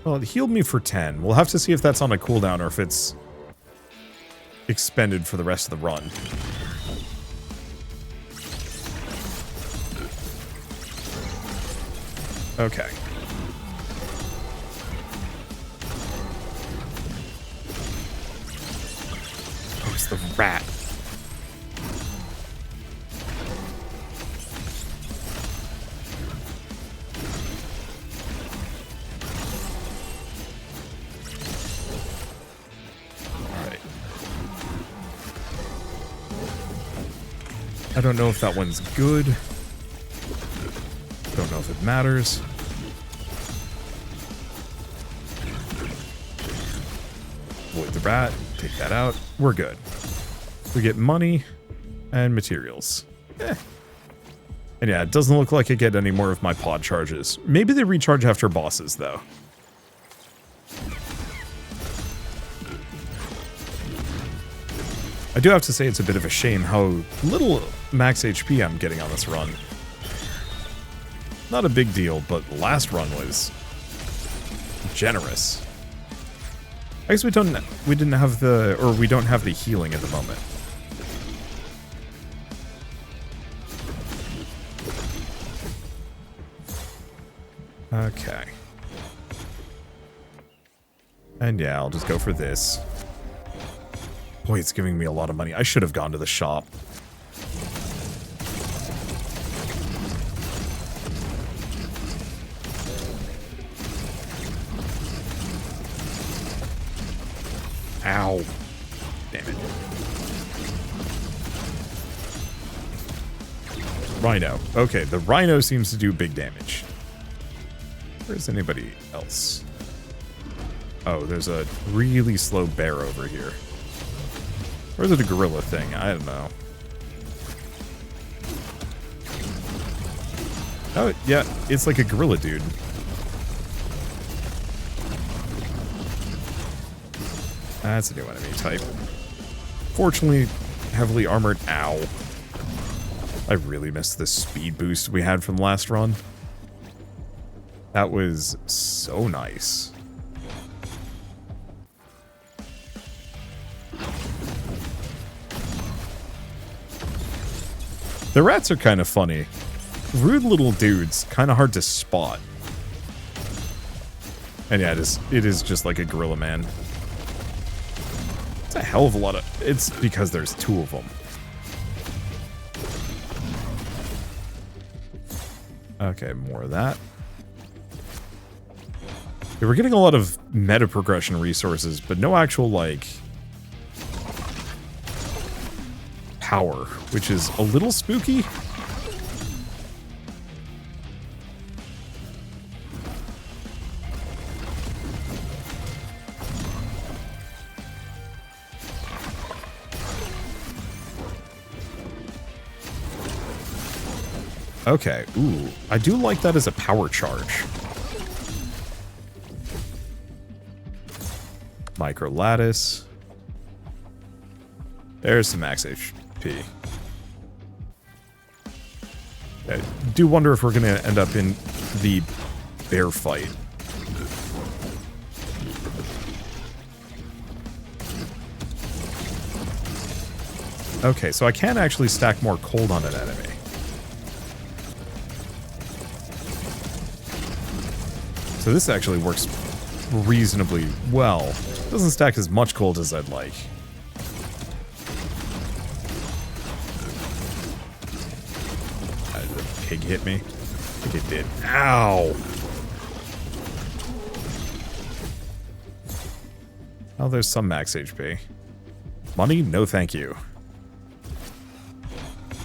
Well, it healed me for 10. We'll have to see if that's on a cooldown or if it's expended for the rest of the run. Okay. Where's the rat? I don't know if that one's good. Don't know if it matters. Avoid the rat. Take that out. We're good. We get money and materials. And yeah, it doesn't look like I get any more of my pod charges. Maybe they recharge after bosses, though. I do have to say it's a bit of a shame how little max HP I'm getting on this run. Not a big deal, but last run was generous. I guess we don't have the healing at the moment. Okay. And yeah, I'll just go for this. Boy, it's giving me a lot of money. I should have gone to the shop. Ow. Damn it. Rhino. Okay, the Rhino seems to do big damage. Where's anybody else? Oh, there's a really slow bear over here. Or is it a gorilla thing? I don't know. Oh, yeah, it's like a gorilla dude. That's a new enemy type. Fortunately, heavily armored. Ow. I really missed the speed boost we had from last run. That was so nice. The rats are kind of funny. Rude little dudes, kind of hard to spot. And yeah, it is just like a gorilla man. a hell of a lot of... It's because there's two of them. Okay, more of that. Yeah, we're getting a lot of meta progression resources, but no actual, like, power, which is a little spooky. Okay, ooh, I do like that as a power charge. Micro lattice. There's some max HP. I do wonder if we're going to end up in the bear fight. Okay, so I can actually stack more cold on an enemy. So this actually works reasonably well. Doesn't stack as much cold as I'd like. The pig hit me. I think it did. Ow! Oh, there's some max HP. Money? No thank you.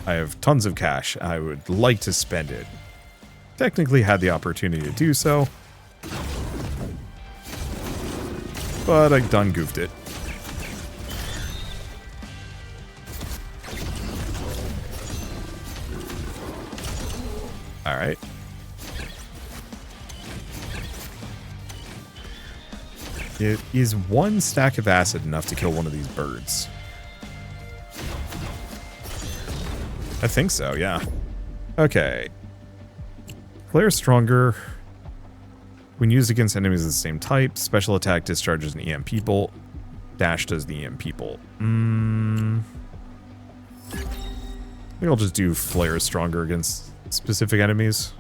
I have tons of cash. I would like to spend it. Technically had the opportunity to do so. But I done goofed it. Alright. Is one stack of acid enough to kill one of these birds? I think so, yeah. Okay. Flare stronger. When used against enemies of the same type, special attack discharges an EMP bolt. Dash does the EMP bolt. I think I'll just do flare stronger against specific enemies.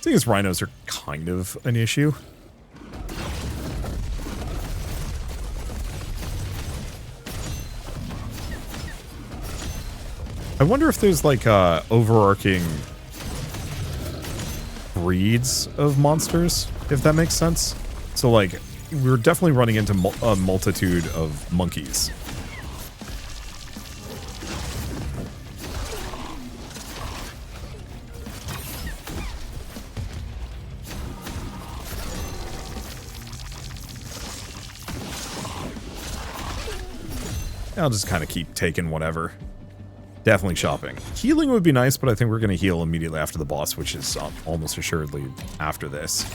Seeing as rhinos are kind of an issue. I wonder if there's like overarching breeds of monsters, if that makes sense. So like, we're definitely running into a multitude of monkeys. I'll just kind of keep taking whatever. Definitely shopping. Healing would be nice, but I think we're going to heal immediately after the boss, which is almost assuredly after this.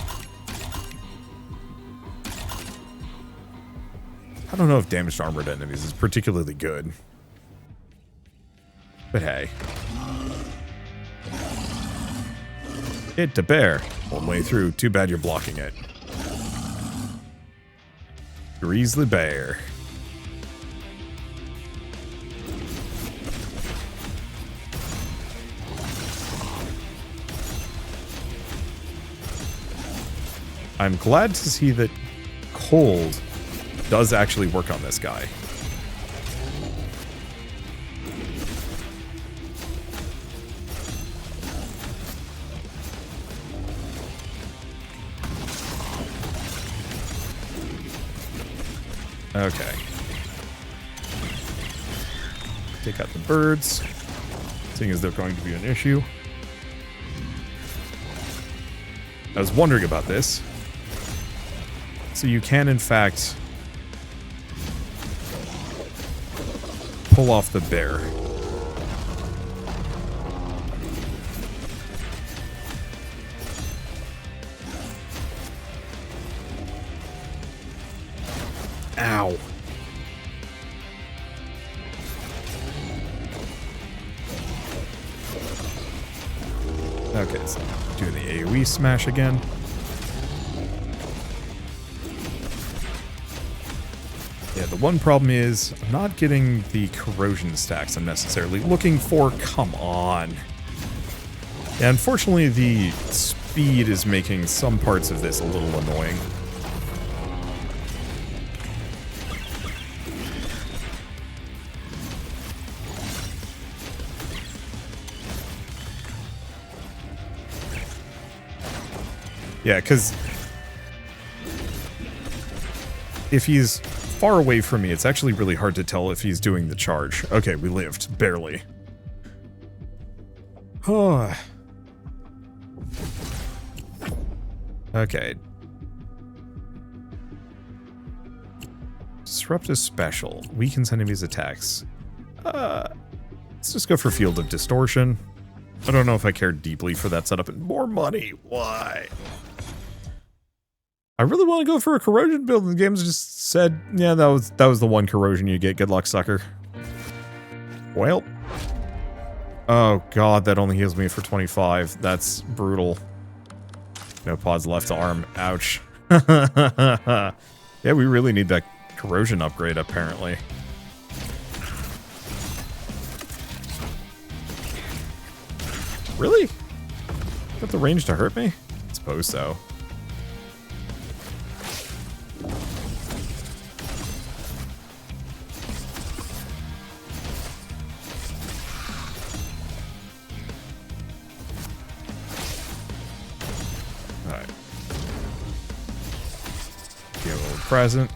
I don't know if damaged armored enemies is particularly good. But hey. Hit the bear. One way through. Too bad you're blocking it. Grizzly bear. I'm glad to see that cold does actually work on this guy. Okay. Take out the birds, seeing as they're going to be an issue. I was wondering about this. So you can, in fact, pull off the bear. Ow. Okay, so doing the AoE smash again. Yeah, the one problem is I'm not getting the corrosion stacks I'm necessarily looking for. Come on. Yeah, unfortunately, the speed is making some parts of this a little annoying. Yeah, because if he's far away from me, it's actually really hard to tell if he's doing the charge. Okay, we lived. Barely. Oh. Okay. Disrupt is special. Weakens enemies' attacks. Let's just go for Field of Distortion. I don't know if I care deeply for that setup. And more money. Why? I really want to go for a corrosion build. The game's just said, yeah, that was the one corrosion you get. Good luck, sucker. Well. Oh god, that only heals me for 25. That's brutal. No pods left arm. Ouch. Yeah, we really need that corrosion upgrade, apparently. Really? Got the range to hurt me? I suppose so. Alright. Get a little present.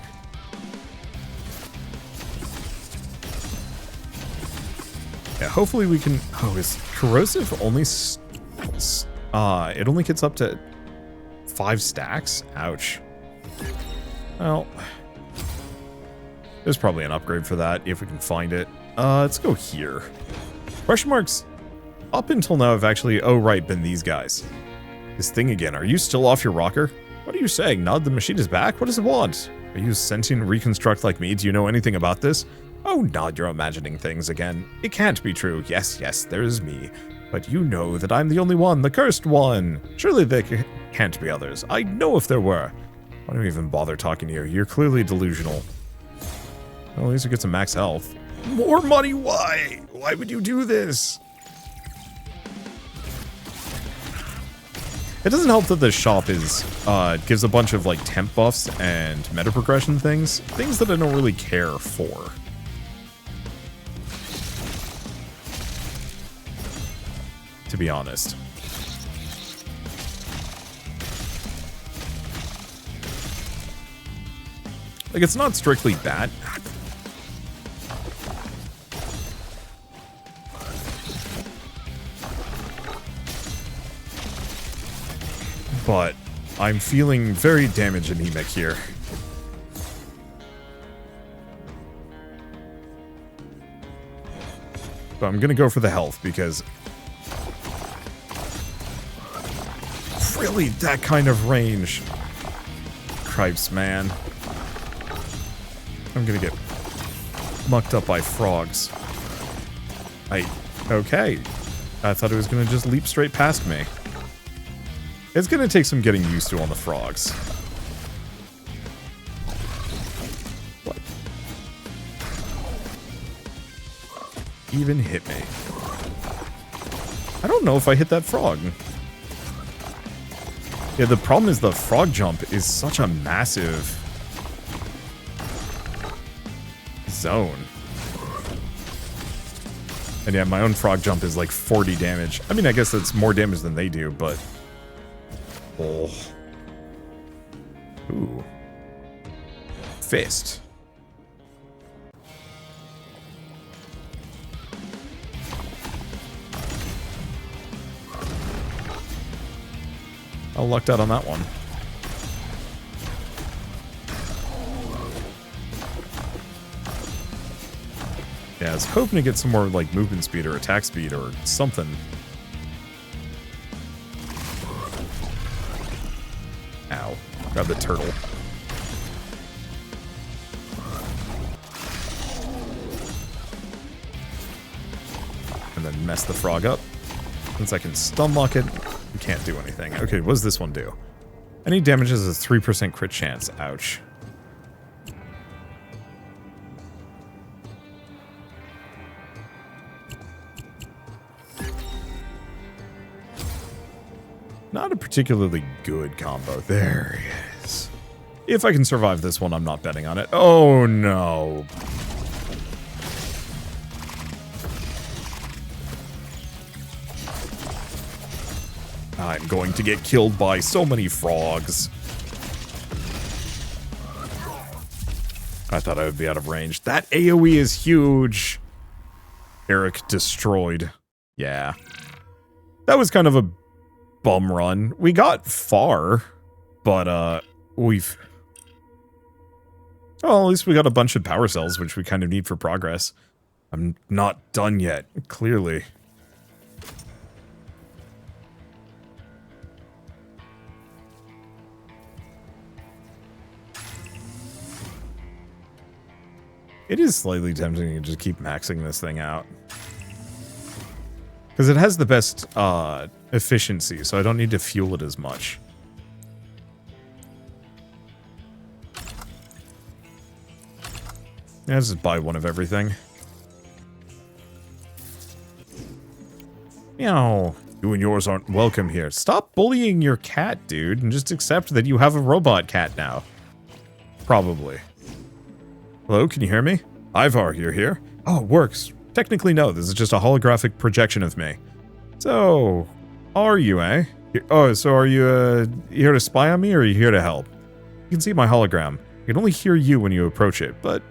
Yeah, hopefully we can... Oh, is corrosive only... it only gets up to 5 stacks? Ouch. Well... There's probably an upgrade for that, if we can find it. Let's go here. Question marks. Up until now, I've actually... Oh, right, been these guys. This thing again. Are you still off your rocker? What are you saying? Nod, the machine is back? What does it want? Are you sentient reconstruct like me? Do you know anything about this? Oh, Nod, you're imagining things again. It can't be true. Yes, yes, there's me. But you know that I'm the only one, the cursed one. Surely there can't be others. I'd know if there were. Why don't you even bother talking to you? You're clearly delusional. Well, at least you get some max health. More money? Why? Why would you do this? It doesn't help that the shop is, gives a bunch of, like, temp buffs and meta progression things. Things that I don't really care for. To be honest. Like, it's not strictly bad. But I'm feeling very damage anemic here. But I'm gonna go for the health because... Really, that kind of range. Cripes, man. I'm gonna get mucked up by frogs. Okay. I thought it was gonna just leap straight past me. It's gonna take some getting used to on the frogs. What? Even hit me. I don't know if I hit that frog. Yeah, the problem is the frog jump is such a massive zone. And yeah, my own frog jump is like 40 damage. I mean, I guess that's more damage than they do, but... Oh. Ooh. Fist. I lucked out on that one. Yeah, I was hoping to get some more, like, movement speed or attack speed or something. Ow. Grab the turtle. And then mess the frog up. Since I can stun lock it, we can't do anything. Okay, what does this one do? Any damage has a 3% crit chance. Ouch. Not a particularly good combo. There he is. If I can survive this one, I'm not betting on it. Oh, no. I'm going to get killed by so many frogs. I thought I would be out of range. That AoE is huge. Erik destroyed. Yeah. That was kind of a bum run. We got far, but we've... Well, at least we got a bunch of power cells, which we kind of need for progress. I'm not done yet, clearly. It is slightly tempting to just keep maxing this thing out. Because it has the best efficiency, so I don't need to fuel it as much. Yeah, let's just buy one of everything. Meow. You and yours aren't welcome here. Stop bullying your cat, dude, and just accept that you have a robot cat now. Probably. Hello, can you hear me? Ivar, you're here? Oh, it works. Technically, no. This is just a holographic projection of me. So, are you, eh? Oh, so are you here to spy on me, or are you here to help? You can see my hologram. I can only hear you when you approach it, but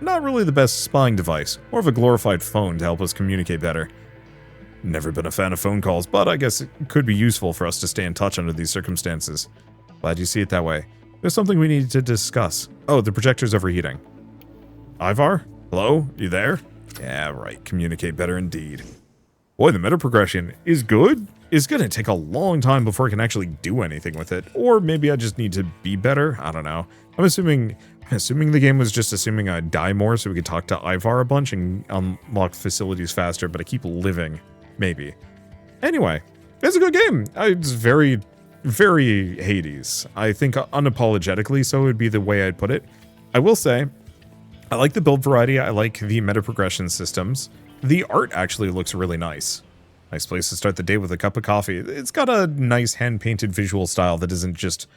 not really the best spying device. More of a glorified phone to help us communicate better. Never been a fan of phone calls, but I guess it could be useful for us to stay in touch under these circumstances. Glad you see it that way. There's something we need to discuss. Oh, the projector's overheating. Ivar? Hello? You there? Yeah, right. Communicate better indeed. Boy, the meta progression is good. It's gonna take a long time before I can actually do anything with it. Or maybe I just need to be better. I don't know. I'm assuming the game was just assuming I'd die more so we could talk to Ivar a bunch and unlock facilities faster, but I keep living. Maybe. Anyway, it's a good game. It's very, very Hades. I think unapologetically so would be the way I'd put it. I will say, I like the build variety, I like the meta progression systems. The art actually looks really nice. Nice place to start the day with a cup of coffee. It's got a nice hand-painted visual style that isn't just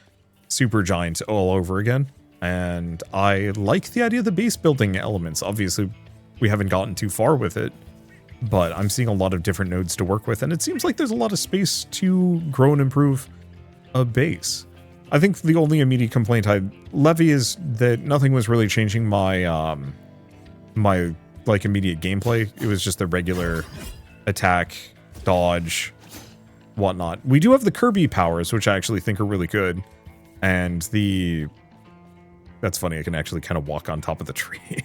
super giant all over again. And I like the idea of the base building elements. Obviously, we haven't gotten too far with it, but I'm seeing a lot of different nodes to work with, and it seems like there's a lot of space to grow and improve a base. I think the only immediate complaint I levy is that nothing was really changing my my like immediate gameplay. It was just the regular attack, dodge, whatnot. We do have the Kirby powers, which I actually think are really good, and the that's funny. I can actually kind of walk on top of the tree.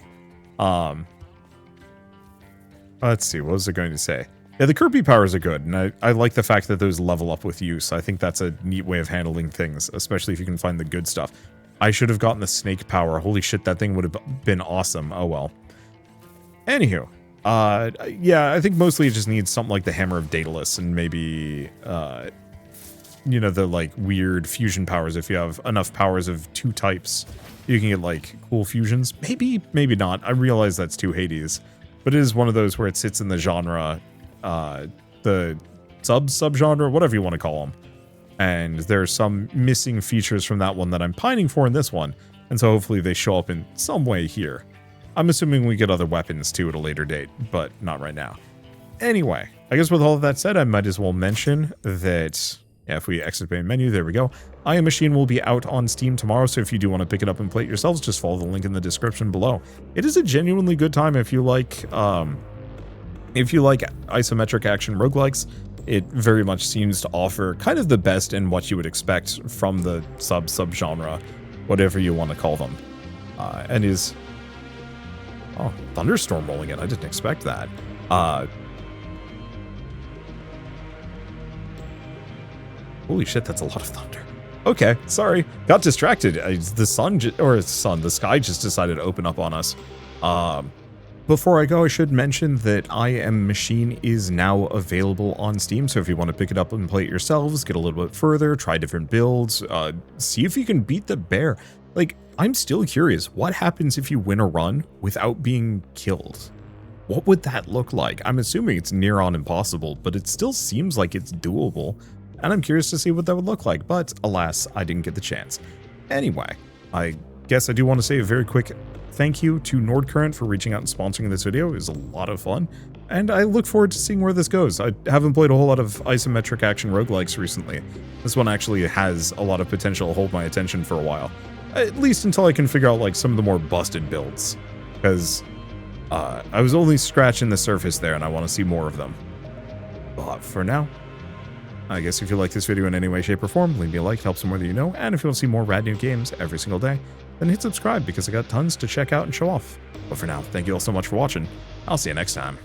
Let's see. What was I going to say? Yeah, the Kirby powers are good, and I like the fact that those level up with use. I think that's a neat way of handling things, especially if you can find the good stuff. I should have gotten the snake power. Holy shit, that thing would have been awesome. Oh well. Anywho, yeah, I think mostly it just needs something like the Hammer of Daedalus and maybe, you know, the like weird fusion powers. If you have enough powers of two types, you can get like cool fusions. Maybe, maybe not. I realize that's too Hades, but it is one of those where it sits in the genre. The subgenre, whatever you want to call them. And there's some missing features from that one that I'm pining for in this one. And so hopefully they show up in some way here. I'm assuming we get other weapons too at a later date, but not right now. Anyway, I guess with all of that said, I might as well mention that yeah, if we exit main menu, there we go. I Am Machine will be out on Steam tomorrow, so if you do want to pick it up and play it yourselves, just follow the link in the description below. It is a genuinely good time if you like isometric action roguelikes. It very much seems to offer kind of the best in what you would expect from the subgenre, whatever you want to call them. And is... Oh, thunderstorm rolling in. I didn't expect that. Holy shit, that's a lot of thunder. Okay, sorry. Got distracted. The sky just decided to open up on us. Before I go, I should mention that I Am Machine is now available on Steam, so if you want to pick it up and play it yourselves, get a little bit further, try different builds, see if you can beat the bear. Like, I'm still curious, what happens if you win a run without being killed? What would that look like? I'm assuming it's near on impossible, but it still seems like it's doable, and I'm curious to see what that would look like, but alas, I didn't get the chance. Anyway, I guess I do want to say a very quick thank you to Nordcurrent for reaching out and sponsoring this video. It was a lot of fun, and I look forward to seeing where this goes. I haven't played a whole lot of isometric action roguelikes recently. This one actually has a lot of potential to hold my attention for a while. At least until I can figure out like some of the more busted builds. Because I was only scratching the surface there and I want to see more of them. But for now, I guess if you like this video in any way, shape, or form, leave me a like, help someone that you know, and if you want to see more rad new games every single day, then hit subscribe because I got tons to check out and show off. But for now, thank you all so much for watching. I'll see you next time.